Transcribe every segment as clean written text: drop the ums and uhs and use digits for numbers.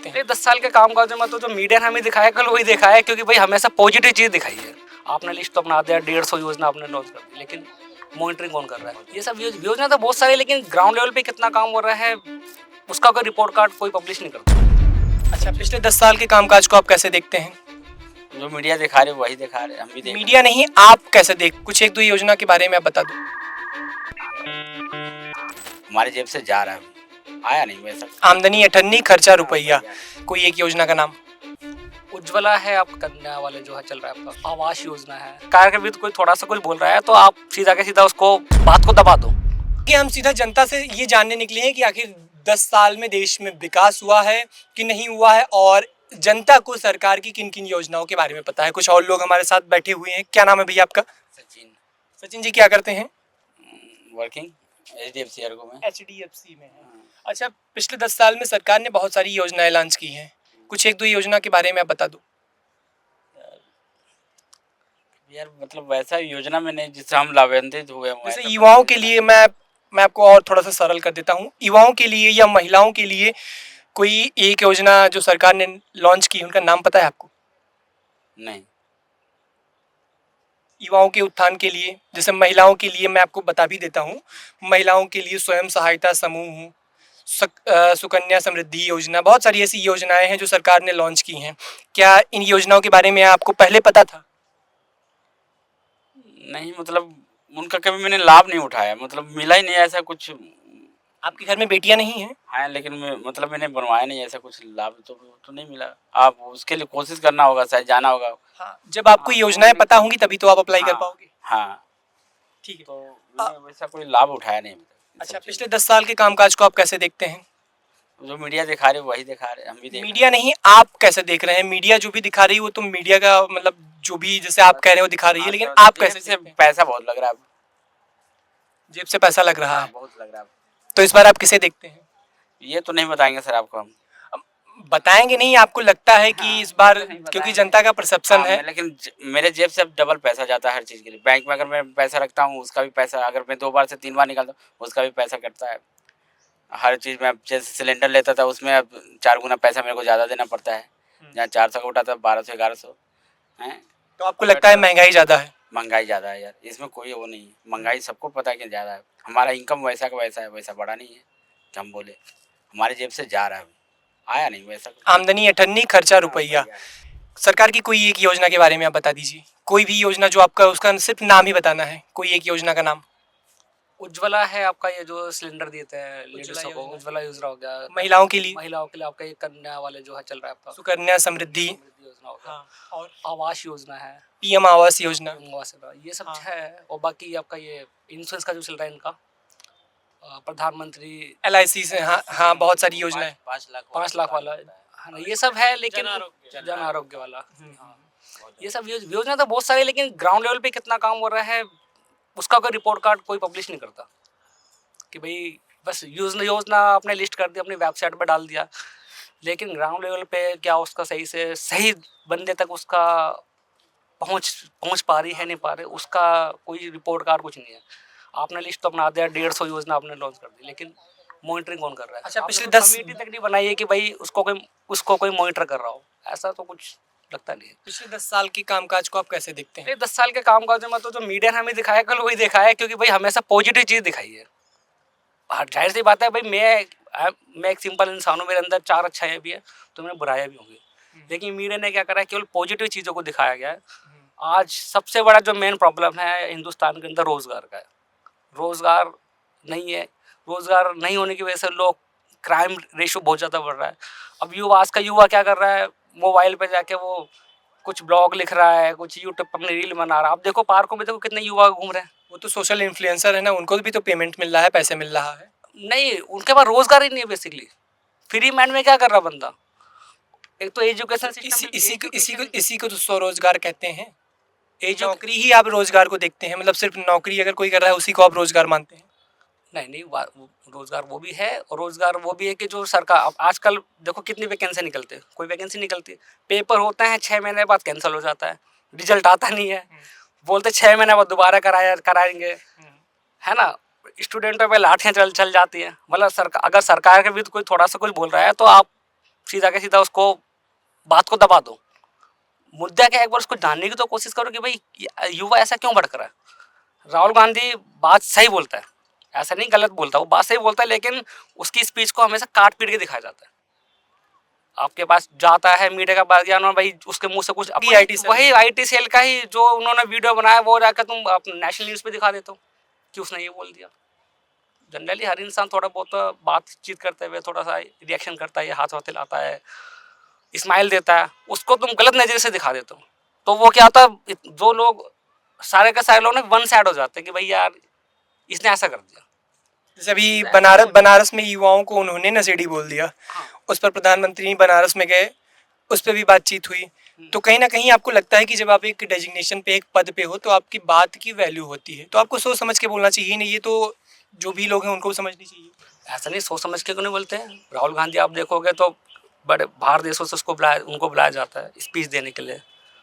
देखते हैं? 10 साल के कामकाज में तो जो मीडिया ने हमें दिखाया कल वही दिखाया है, क्योंकि भाई हमेशा पॉजिटिव चीज़ दिखाई है। आपने लिस्ट तो अपना दिया, 150 योजना आपने लॉन्च कर दी, लेकिन मॉनिटरिंग कौन कर रहा है? ये सब योजना तो बहुत सारी, लेकिन ग्राउंड लेवल पे कितना काम हो रहा है उसका कोई रिपोर्ट कार्ड कोई पब्लिश नहीं करता। अच्छा, पिछले 10 साल के कामकाज को आप कैसे देखते हैं? जो मीडिया दिखा रहे वही दिखा रहे, हम भी देख। मीडिया नहीं, आप कैसे देख, कुछ एक दो योजना के बारे में आप बता दो। हमारे जेब से जा रहा है, आया नहीं वैसा। आमदनी अठन्नी, खर्चा रुपया, कोई एक योजना का नाम? उज्ज्वला है, आप कन्या वाले जो है चल रहा है आपका, आवास योजना है। कार्य के विरुद्ध कोई थोड़ा सा कुछ बोल रहा है तो आप सीधा के सीधा उसको बात को दबा दो। कि हम सीधा जनता से ये जानने निकले हैं कि आखिर 10 साल में देश में विकास हुआ है कि नहीं हुआ है, और जनता को सरकार की किन किन योजनाओं के बारे में पता है। कुछ और लोग हमारे साथ बैठे हुए हैं। क्या नाम है भैया आपका? सचिन। सचिन जी, क्या करते हैं? वर्किंग HDFC एर्गो में। HDFC में है। अच्छा, पिछले 10 साल में सरकार ने बहुत सारी योजनाएं लॉन्च की हैं, कुछ एक दो योजना के बारे में आप बता दो। यार मतलब वैसा योजना में नहीं जिससे हम लाभान्वित हुए हों। जैसे युवाओं के लिए मैं आपको और थोड़ा सा सरल कर देता हूँ। युवाओं के लिए या महिलाओं के लिए कोई एक योजना जो सरकार ने लॉन्च की, उनका नाम पता है आपको? नहीं। युवाओं के उत्थान के लिए, जैसे महिलाओं के लिए मैं आपको बता भी देता हूँ। महिलाओं के लिए स्वयं सहायता समूह, सुकन्या समृद्धि योजना, बहुत सारी ऐसी योजनाएं हैं जो सरकार ने लॉन्च की हैं। क्या इन योजनाओं के बारे में आपको पहले पता था? नहीं, मतलब उनका कभी मैंने लाभ नहीं उठाया, मतलब मिला ही नहीं ऐसा कुछ। आपके घर में बेटियां नहीं हैं? हाँ, लेकिन मतलब मैंने बनवाया नहीं ऐसा कुछ, लाभ तो नहीं मिला। आप उसके लिए कोशिश करना होगा, शायद जाना होगा। हाँ, जब आपको योजनाएं पता होंगी तभी तो आप अप्लाई कर पाओगे। हाँ, ठीक है। तो मैंने वैसा कोई लाभ उठाया नहीं। अच्छा, पिछले 10 साल के कामकाज को आप कैसे देखते हैं? जो मीडिया दिखा रहे वही दिखा रहे, हम भी देख। मीडिया नहीं, आप कैसे देख रहे हैं? मीडिया जो भी दिखा रही है वो तो मीडिया का मतलब जो भी जैसे आप कह रहे हो दिखा रही है, लेकिन आप कैसे से पैसा बहुत लग रहा है, जेब से पैसा लग रहा है? बहुत लग रहा है। तो इस बार आप किसे देखते हैं? ये तो नहीं बताएंगे सर आपको हम। बताएंगे नहीं, आपको लगता है कि इस बार क्योंकि जनता का परसेप्शन है। लेकिन मेरे जेब से अब डबल पैसा जाता है हर चीज़ के लिए। बैंक में अगर मैं पैसा रखता हूँ उसका भी पैसा, अगर मैं 2 बार से 3 बार निकालता हूँ उसका भी पैसा कटता है। हर चीज़ में अब जैसे सिलेंडर लेता था उसमें अब 4 गुना पैसा मेरे को ज़्यादा देना पड़ता है। जहाँ 400 का उठा था 1200-1100 है। तो आपको लगता है महंगाई ज़्यादा है? महंगाई ज़्यादा है यार, इसमें कोई वो नहीं है। महंगाई सबको पता है कि ज़्यादा है। हमारा इनकम वैसा का वैसा है, वैसा बड़ा नहीं है कि हम बोले। हमारे जेब से जा रहा है, आया नहीं वैसा। आमदनी अठन्नी, खर्चा रुपया। सरकार की कोई एक योजना के बारे में आप बता दीजिए, कोई भी योजना जो आपका, उसका सिर्फ नाम ही बताना है, कोई एक योजना का नाम। उज्ज्वला है आपका, ये जो सिलेंडर देते हैं लेडीजों को, उज्ज्वला योजना हो गया। महिलाओं के लिए आपका ये कन्या वाले जो है चल रहा है आपका, सुकन्या समृद्धि योजना हो गया। हाँ, और आवास योजना है, PM आवास योजना, ये सब है। और बाकी आपका ये इंश्योरेंस का जो चल रहा है इनका, प्रधानमंत्री LIC से, हाँ बहुत सारी योजनाएं, 5 लाख वाला है ना, ये सब है। लेकिन जन आरोग्य वाला, हाँ, ये सब योजना तो बहुत सारी, लेकिन ग्राउंड लेवल पे कितना काम हो रहा है उसका कोई रिपोर्ट कार्ड कोई पब्लिश नहीं करता। कि भाई बस योजना आपने लिस्ट कर दी, अपनी वेबसाइट पर डाल दिया, लेकिन ग्राउंड लेवल पे क्या उसका सही से सही बंदे तक उसका पहुंच पा रही है नहीं पा रही, उसका कोई रिपोर्ट कार्ड कुछ नहीं है। आपने लिस्ट तो अपना दिया, 150 योजना आपने लॉन्च कर दी, लेकिन मॉनिटरिंग कौन कर रहा है? अच्छा, पिछले आपने 10 कमेटी तक नहीं बनाई है कि भाई उसको कोई मॉनिटर कर रहा हो, ऐसा तो कुछ लगता नहीं है। पिछले 10 साल के कामकाज को आप कैसे देखते हैं? 10 साल के कामकाज में तो जो मीडिया ने हमें दिखाया कल वही दिखाया है, क्योंकि भाई हमेशा पॉजिटिव चीज़ दिखाई है। जाहिर सी बात है भाई, मैं एक सिंपल इंसान हूँ, मेरे अंदर 4 अच्छाइयाँ भी है तो मैंने बुराइयाँ भी होंगी, लेकिन मीडिया ने क्या करा है, केवल पॉजिटिव चीज़ों को दिखाया गया है। आज सबसे बड़ा जो मेन प्रॉब्लम है हिंदुस्तान के अंदर रोज़गार का है। रोज़गार नहीं है, रोज़गार नहीं होने की वजह से लोग, क्राइम रेशो बहुत ज़्यादा बढ़ रहा है। अब आज का युवा क्या कर रहा है, मोबाइल पे जाके वो कुछ ब्लॉग लिख रहा है, कुछ यूट्यूब पर अपनी रील बना रहा है। अब देखो पार्कों में देखो कितने युवा घूम रहे हैं। वो तो सोशल इन्फ्लुएंसर है ना, उनको भी तो पेमेंट मिल रहा है, पैसे मिल रहा है। नहीं, उनके पास रोज़गार ही नहीं है बेसिकली। फ्री मैंड में क्या कर रहा बंदा? एक तो एजुकेशन सिस्टम, इसी को तो स्वरोजगार कहते हैं। नौकरी ही आप रोजगार को देखते हैं, मतलब सिर्फ नौकरी अगर कोई कर रहा है उसी को आप रोजगार मानते हैं? नहीं, रोजगार वो भी है, और रोजगार वो भी है कि जो सरकार, अब आजकल देखो कितनी वैकेंसी निकलती है, कोई वैकेंसी निकलती, पेपर होते हैं 6 महीने बाद कैंसिल हो जाता है, रिजल्ट आता नहीं है, बोलते 6 महीने बाद दोबारा कराएंगे, है ना। स्टूडेंटों पे लाठियाँ चल जाती हैं। मतलब अगर सरकार के विरुद्ध कोई थोड़ा सा कुछ बोल रहा है तो आप सीधा के सीधा उसको बात को दबा दो। मुद्दा क्या है, एक बार उसको जानने की तो कोशिश करो कि भाई युवा ऐसा क्यों भड़क रहा है। राहुल गांधी बात सही बोलता है, ऐसा नहीं गलत बोलता, वो बात सही बोलता है, लेकिन उसकी स्पीच को हमेशा काट पीट के दिखाया जाता है। आपके पास जाता है मीडिया का बयान, भाई उसके मुंह से कुछ वही IT सेल का ही जो उन्होंने वीडियो बनाया वो जाकर तुम नेशनल न्यूज़ पे दिखा देते हो कि उसने ये बोल दिया। जनरली हर इंसान थोड़ा बहुत बातचीत करते हुए थोड़ा सा रिएक्शन करता है, हाथ वाथ हिलाता है, स्माइल देता है, उसको तुम गलत नज़रिए से दिखा देते हो। तो वो क्या होता है, जो लोग सारे के सारे लोग ना वन साइड हो जाते हैं कि भाई यार इसने ऐसा कर दिया। जैसे अभी बनारस में युवाओं को उन्होंने नशेड़ी बोल दिया, उस पर प्रधानमंत्री बनारस में गए, उस पर भी बातचीत हुई। तो कहीं ना कहीं आपको लगता है कि जब आप एक डेजिग्नेशन पे, एक पद पे हो, तो आपकी बात की वैल्यू होती है, तो आपको सोच समझ के बोलना चाहिए। नहीं, ये तो जो भी लोग हैं उनको भी समझनी चाहिए। ऐसा नहीं सोच समझ के क्यों नहीं बोलते हैं। राहुल गांधी आप देखोगे तो बड़े बाहर देशों से उनको बुलाया जाता है स्पीच देने के लिए,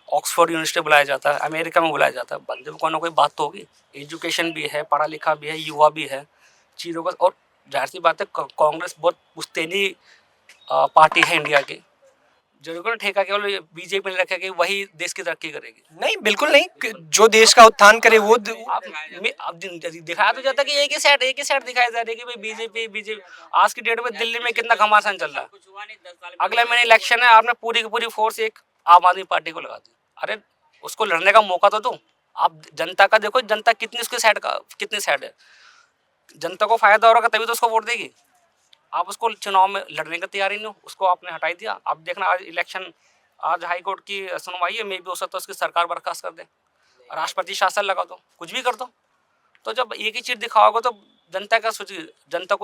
ऑक्सफोर्ड यूनिवर्सिटी बुलाया जाता है, अमेरिका में बुलाया जाता है। बंदे में कोई ना कोई बात तो होगी, एजुकेशन भी है, पढ़ा लिखा भी है, युवा भी है, चीज़ों का। और जाहिर सी बात है कांग्रेस बहुत पुश्तैनी पार्टी है इंडिया की, जो ठेका केवल BJP ने रखा कि वही देश की तरक्की करेगी। नहीं, बिल्कुल नहीं, जो देश का उत्थान करे वो अब दिखाया तो जाता है कि एक ही साइड दिखाया जा रहा है कि भाई बीजेपी। आज की डेट में दिल्ली में कितना घमासान चल रहा है। अगले महीने इलेक्शन है, आपने पूरी की पूरी फोर्स एक आम आदमी पार्टी को लगा दी। अरे उसको लड़ने का मौका तो दो। आप जनता का देखो, जनता कितनी उसके कितनी साइड है, जनता को फायदा हो रहा तभी तो उसको वोट देगी। आप उसको चुनाव में लड़ने का तैयारी नहीं हो, उसको आपने हटाई दिया। आप देखना आज इलेक्शन, आज हाई कोर्ट की सुनवाई है, मे भी हो सकता है उसकी सरकार बर्खास्त कर दे, राष्ट्रपति शासन लगा दो, कुछ भी कर दो। तो जब एक ही चीज़ दिखाओगे तो जनता का सोचिए, जनता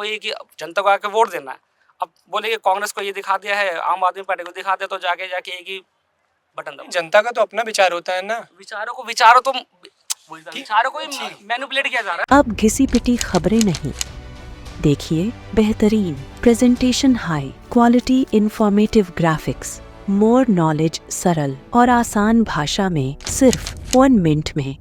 को आके वोट देना है। अब बोले कि कांग्रेस को ये दिखा दिया है, आम आदमी पार्टी को दिखा दिया, तो जाके एक ही बटन दबाओ। जनता का तो अपना विचार होता है ना, विचारों को ही मैनिपुलेट किया जा रहा है। अब घिसी पिटी खबरें नहीं, देखिए बेहतरीन presentation, high quality informative graphics, more knowledge, सरल और आसान भाषा में सिर्फ 1 मिनट में।